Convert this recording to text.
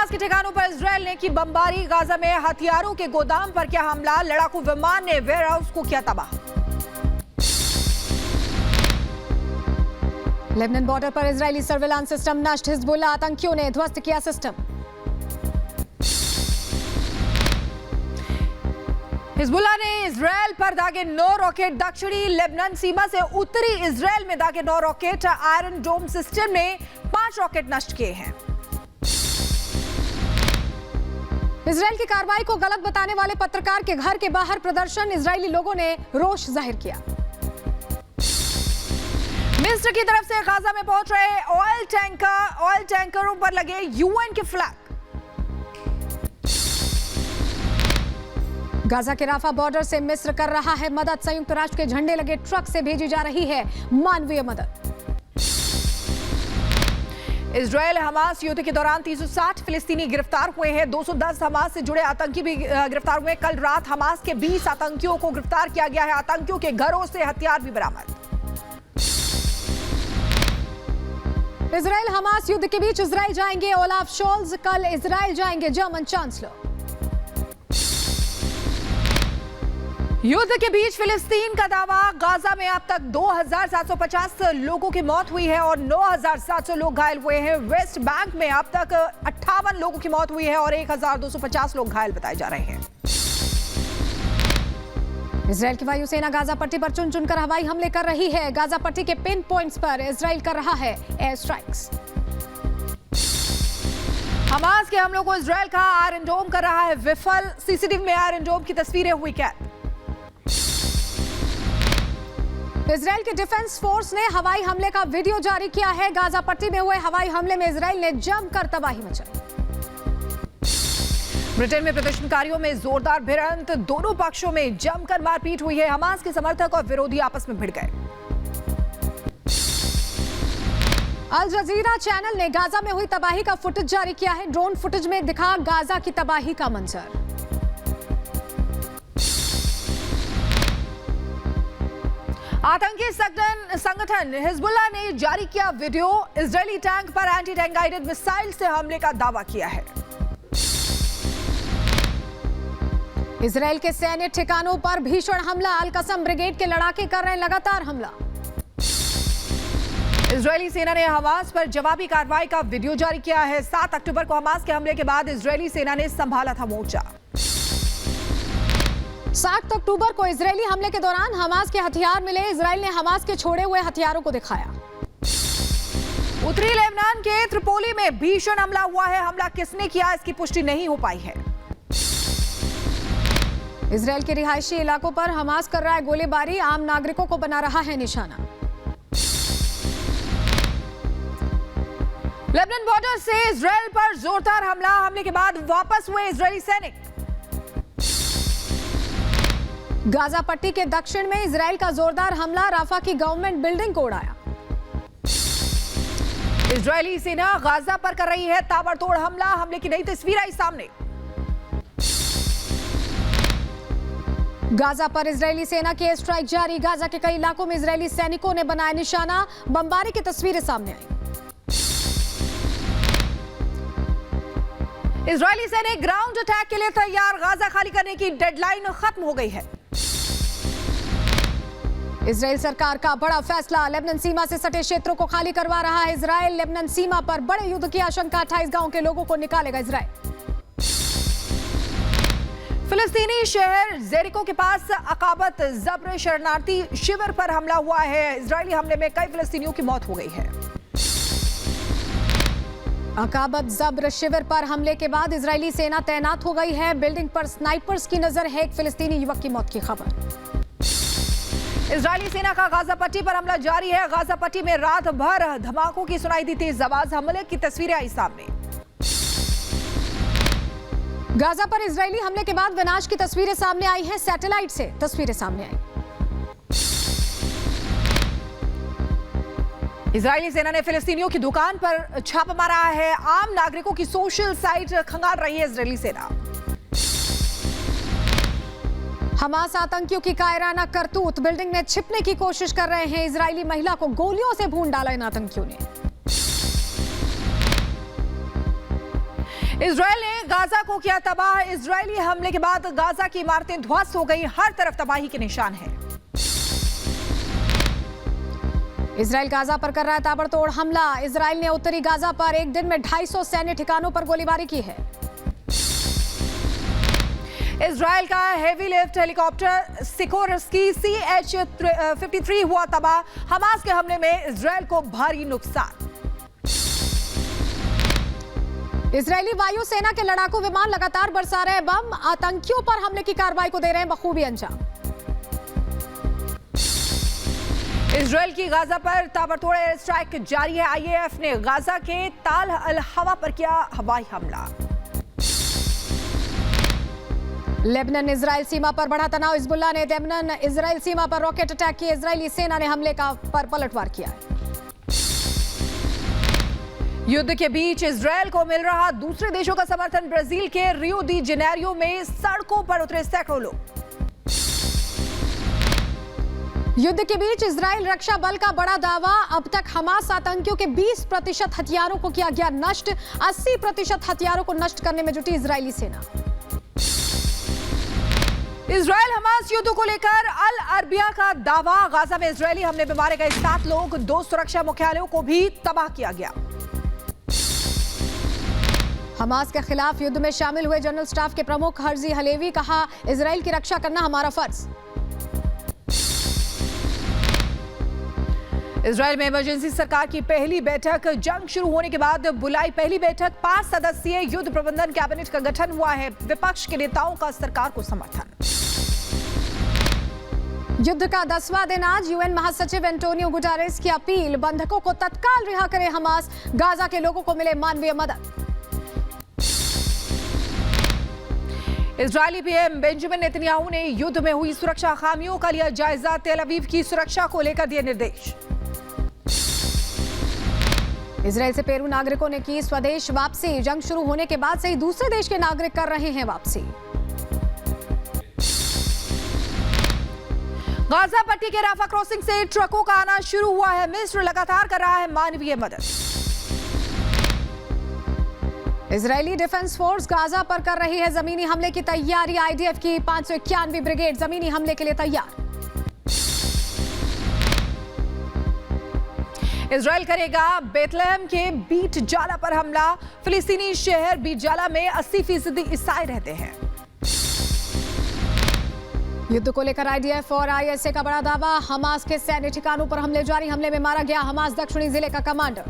Hamas के ठिकानों पर इजरायल ने की बमबारी। गाजा में हथियारों के गोदाम पर किया हमला। लड़ाकू विमान ने वेयरहाउस को किया तबाह। लेबनान बॉर्डर पर इजरायली सर्विलांस सिस्टम नष्ट। हिजबुल्लाह आतंकियों ने ध्वस्त किया सिस्टम। हिजबुल्लाह ने इजरायल पर दागे 9 रॉकेट। दक्षिणी लेबनान सीमा से उत्तरी इजरायल में दागे 9 रॉकेट। आयरन डोम सिस्टम ने 5 रॉकेट नष्ट किए हैं। इजरायल की कार्रवाई को गलत बताने वाले पत्रकार के घर के बाहर प्रदर्शन। इजरायली लोगों ने रोष जाहिर किया। मिस्र की तरफ से गाजा में पहुंच रहे ऑयल टैंकरों पर लगे यूएन के फ्लैग। गाजा के राफा बॉर्डर से मिस्र कर रहा है मदद। संयुक्त राष्ट्र के झंडे लगे ट्रक से भेजी जा रही है मानवीय मदद। इजरायल हमास युद्ध के दौरान 360 फिलिस्तीनी गिरफ्तार हुए हैं। 210 हमास से जुड़े आतंकी भी गिरफ्तार हुए। कल रात हमास के 20 आतंकियों को गिरफ्तार किया गया है। आतंकियों के घरों से हथियार भी बरामद। इजरायल हमास युद्ध के बीच इजरायल जाएंगे ओलाफ शोल्ज। कल इजरायल जाएंगे जर्मन चांसलर। युद्ध के बीच फिलिस्तीन का दावा। गाजा में अब तक 2750 लोगों की मौत हुई है और 9700 लोग घायल हुए हैं। वेस्ट बैंक में अब तक 58 लोगों की मौत हुई है और 1250 लोग घायल बताए जा रहे हैं। इजरायल की वायुसेना गाजा पट्टी पर चुन चुनकर हवाई हमले कर रही है। गाजा पट्टी के पिन पॉइंट्स पर इजरायल कर रहा है एयर स्ट्राइक्स। हमास के हमलों को इजरायल का आयरन डोम कर रहा है विफल। सीसीटीवी में आयरन डोम की तस्वीरें हुई कैद। इजरायल की डिफेंस फोर्स ने हवाई हमले का वीडियो जारी किया है। गाजा पट्टी में हुए हवाई हमले में इजरायल ने जमकर तबाही मचाई। ब्रिटेन में प्रदर्शनकारियों में जोरदार भिड़ंत। दोनों पक्षों में जमकर मारपीट हुई है। हमास के समर्थक और विरोधी आपस में भिड़ गए। अल जजीरा चैनल ने गाजा में हुई तबाही का फुटेज जारी किया है। ड्रोन फुटेज में दिखा गाजा की तबाही का मंजर। आतंकी संगठन हिजबुल्लाह ने जारी किया वीडियो। इजरायली टैंक पर एंटी टैंक गाइडेड मिसाइल से हमले का दावा किया है। इजरायल के सैन्य ठिकानों पर भीषण हमला। अल कसम ब्रिगेड के लड़ाके कर रहे हैं लगातार हमला। इजरायली सेना ने हमास पर जवाबी कार्रवाई का वीडियो जारी किया है। 7 अक्टूबर को हमास के हमले के बाद इजरायली सेना ने संभाला था मोर्चा। 7 अक्टूबर को इजरायली हमले के दौरान हमास के हथियार मिले। इजरायल ने हमास के छोड़े हुए हथियारों को दिखाया। उत्तरी लेबनान के त्रिपोली में भीषण हमला हुआ है। हमला किसने किया इसकी पुष्टि नहीं हो पाई है। इजरायल के रिहायशी इलाकों पर हमास कर रहा है गोलीबारी। आम नागरिकों को बना रहा है निशाना। लेबनान बॉर्डर से इजरायल पर जोरदार हमला। हमले के बाद वापस हुए इजरायली सैनिक। गाजा पट्टी के दक्षिण में इजरायल का जोरदार हमला। राफा की गवर्नमेंट बिल्डिंग को उड़ाया। इजरायली सेना गाजा पर कर रही है ताबड़तोड़ हमला। हमले की नई तस्वीर आई सामने। गाजा पर इजरायली सेना की एयर स्ट्राइक जारी। गाजा के कई इलाकों में इजरायली सैनिकों ने बनाया निशाना। बमबारी की तस्वीरें सामने आई। इजरायली सैनिक ग्राउंड अटैक के लिए तैयार। गाजा खाली करने की डेडलाइन खत्म हो गई है। इजरायल सरकार का बड़ा फैसला। लेबनान सीमा से सटे क्षेत्रों को खाली करवा रहा है इजरायल। लेबनान सीमा पर बड़े युद्ध की आशंका। 28 गांवों के लोगों को निकालेगा इजरायल। फिलिस्तीनी शहर जेरिको के पास अकाबत जब्र शरणार्थी शिविर पर हमला हुआ है। इजरायली हमले में कई फिलिस्तीनियों की मौत हो गई है। अकाबत जब्र शिविर पर हमले के बाद इजरायली सेना तैनात हो गई है। बिल्डिंग पर स्नाइपर्स की नजर है। एक फिलिस्तीनी युवक की मौत की खबर। इजरायली सेना का गाजा पट्टी पर हमला जारी है। गाजा पट्टी में रात भर धमाकों की सुनाई दी तेज आवाज। हमले की तस्वीरें आई सामने। गाजा पर इजरायली हमले के बाद विनाश की तस्वीरें सामने आई हैं। सैटेलाइट से तस्वीरें सामने आई। इजरायली सेना ने फिलिस्तीनियों की दुकान पर छापा मारा है। आम नागरिकों की सोशल साइट खंगाल रही है इजरायली सेना। हमास आतंकियों की कायराना करतूत। बिल्डिंग में छिपने की कोशिश कर रहे हैं। इजरायली महिला को गोलियों से भून डाला इन आतंकियों ने। इजराइल ने गाजा को किया तबाह। इजरायली हमले के बाद गाजा की इमारतें ध्वस्त हो गई, हर तरफ तबाही के निशान है। इजराइल गाजा पर कर रहा है ताबड़तोड़ हमला। इजराइल ने उत्तरी गाजा पर एक दिन में 250 सैन्य ठिकानों पर गोलीबारी की है। इजराइल का heavy lift helicopter Sikorsky CH-53 हुआ तबाह। हमास के हमले में इजराइल को भारी नुकसान। इजरायली वायुसेना के लड़ाकू विमान लगातार बरसा रहे बम, आतंकियों पर हमले की कार्रवाई को दे रहे हैं बखूबी अंजाम। इजराइल की गाजा पर ताबड़तोड़ एयर स्ट्राइक जारी है। IAF ने गाजा के ताल अल हवा पर किया हवाई हमला। लेबनान इजराइल सीमा पर बढ़ा तनाव। हिजबुल्लाह ने लेबनान इजराइल सीमा पर रॉकेट अटैक किए। इजरायली सेना ने हमले पर पलटवार किया। युद्ध के बीच इजराइल को मिल रहा दूसरे देशों का समर्थन। ब्राजील के रियो डी जेनेरियो में सड़कों पर उतरे सैकड़ों लोग। युद्ध के बीच इजराइल रक्षा बल का बड़ा दावा। अब तक हमास आतंकियों के 20% हथियारों को किया गया नष्ट। 80% हथियारों को नष्ट करने में जुटी इजरायली सेना। इजराइल हमास युद्ध को लेकर अल अरबिया का दावा। गाजा में इजरायली हमले में मारे गए 7 लोग। 2 सुरक्षा मुख्यालयों को भी तबाह किया गया। हमास के खिलाफ युद्ध में शामिल हुए जनरल स्टाफ के प्रमुख हर्जी हलेवी कहा, इजराइल की रक्षा करना हमारा फर्ज। इजराइल में इमरजेंसी सरकार की पहली बैठक। जंग शुरू होने के बाद बुलाई पहली बैठक। 5 सदस्यीय युद्ध प्रबंधन कैबिनेट का गठन हुआ है। विपक्ष के नेताओं का सरकार को समर्थन। युद्ध का 10वां दिन आज। यूएन महासचिव एंटोनियो गुटेरेस की अपील, बंधकों को तत्काल रिहा करे हमास। गाजा के लोगों को मिले मानवीय मदद। इजरायली पीएम बेंजामिन नेतन्याहू ने युद्ध में हुई सुरक्षा खामियों का लिया जायजा। तेल अवीव की सुरक्षा को लेकर दिए निर्देश। इजराइल से पेरू नागरिकों ने की स्वदेश वापसी। जंग शुरू होने के बाद से ही दूसरे देश के नागरिक कर रहे हैं वापसी। गाजा पट्टी के राफा क्रॉसिंग से ट्रकों का आना शुरू हुआ है। मिस्र लगातार कर रहा है मानवीय मदद। इजरायली डिफेंस फोर्स गाजा पर कर रही है जमीनी हमले की तैयारी। IDF की 591वीं ब्रिगेड जमीनी हमले के लिए तैयार। इजराइल करेगा बेथलेहम के बीट जाला पर हमला। फिलिस्तीनी शहर बीट जाला में 80% ईसाई रहते हैं। युद्ध को लेकर IDF और ISA का बड़ा दावा। हमास के सैन्य ठिकानों पर हमले जारी। हमले में मारा गया हमास दक्षिणी जिले का कमांडर।